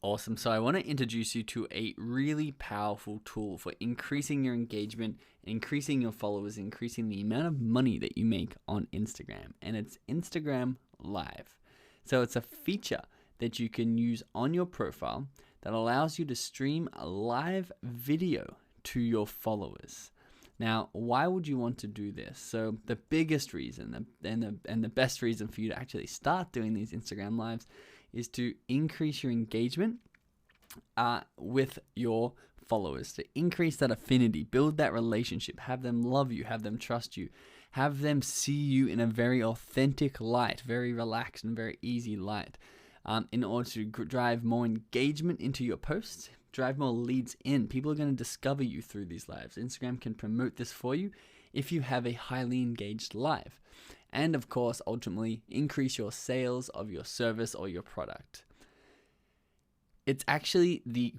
Awesome. So I want to introduce you to a really powerful tool for increasing your engagement, increasing your followers, increasing the amount of money that you make on Instagram. And it's Instagram Live. So it's a feature that you can use on your profile that allows you to stream a live video to your followers. Now, why would you want to do this? So the biggest reason and the best reason for you to actually start doing these Instagram Lives is to increase your engagement with your followers, to increase that affinity, build that relationship, have them love you, have them trust you, have them see you in a very authentic light, very relaxed and very easy light, in order to drive more engagement into your posts, drive more leads in. People are going to discover you through these lives. Instagram can promote this for you if you have a highly engaged live. And of course, ultimately, increase your sales of your service or your product. It's actually the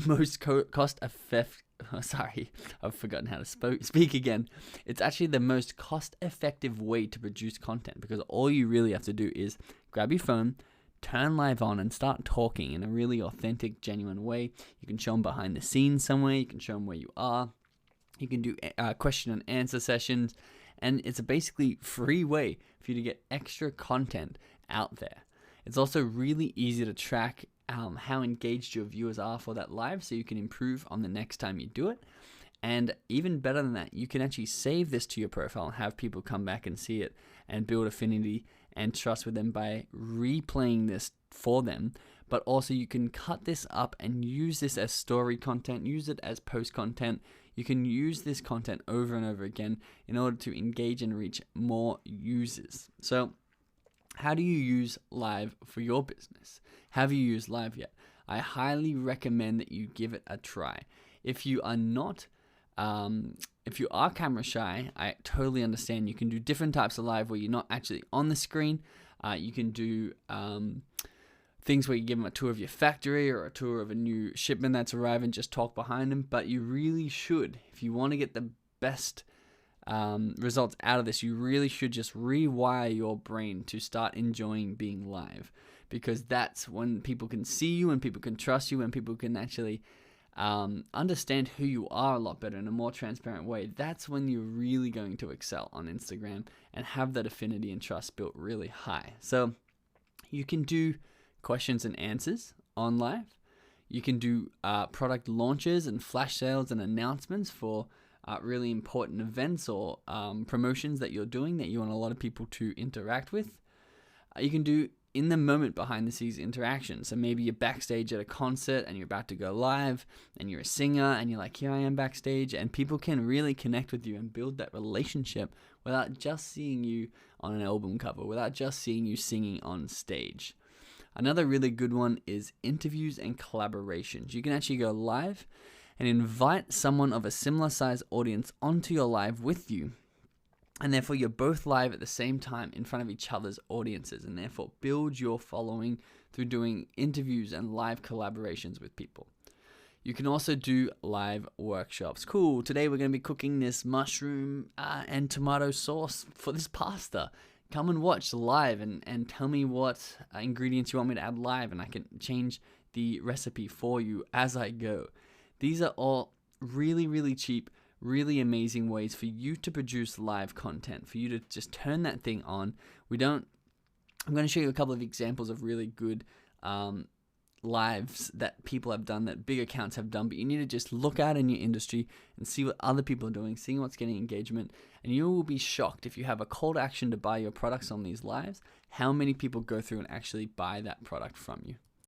most cost-effective. Sorry, I've forgotten how to speak again. It's actually the most cost-effective way to produce content, because all you really have to do is grab your phone, turn live on, and start talking in a really authentic, genuine way. You can show them behind the scenes somewhere. You can show them where you are. You can do question and answer sessions. And it's a basically free way for you to get extra content out there. It's also really easy to track how engaged your viewers are for that live, so you can improve on the next time you do it. And even better than that, you can actually save this to your profile and have people come back and see it and build affinity and trust with them by replaying this for them. But also you can cut this up and use this as story content, use it as post content. You can use this content over and over again in order to engage and reach more users. So how do you use live for your business? Have you used live yet? I highly recommend that you give it a try. If you are not, if you are camera shy, I totally understand. You can do different types of live where you're not actually on the screen. You can do things where you give them a tour of your factory or a tour of a new shipment that's arrived and just talk behind them. But you really should, if you want to get the best results out of this, you really should just rewire your brain to start enjoying being live, because that's when people can see you and people can trust you and people can actually understand who you are a lot better in a more transparent way. That's when you're really going to excel on Instagram and have that affinity and trust built really high. So you can do questions and answers on live. You can do product launches and flash sales and announcements for really important events or promotions that you're doing that you want a lot of people to interact with. You can do in the moment behind the scenes interaction. So maybe you're backstage at a concert and you're about to go live and you're a singer and you're like, here I am backstage, and people can really connect with you and build that relationship without just seeing you on an album cover, without just seeing you singing on stage. Another really good one is interviews and collaborations. You can actually go live and invite someone of a similar size audience onto your live with you. And therefore you're both live at the same time in front of each other's audiences, and therefore build your following through doing interviews and live collaborations with people. You can also do live workshops. Cool, today we're going to be cooking this mushroom and tomato sauce for this pasta. Come and watch live and tell me what ingredients you want me to add live, and I can change the recipe for you as I go. These are all really, really cheap, really amazing ways for you to produce live content, for you to just turn that thing on. I'm going to show you a couple of examples of really good lives that people have done, that big accounts have done, but you need to just look out in your industry and see what other people are doing, seeing what's getting engagement, and you will be shocked if you have a call to action to buy your products on these lives, how many people go through and actually buy that product from you.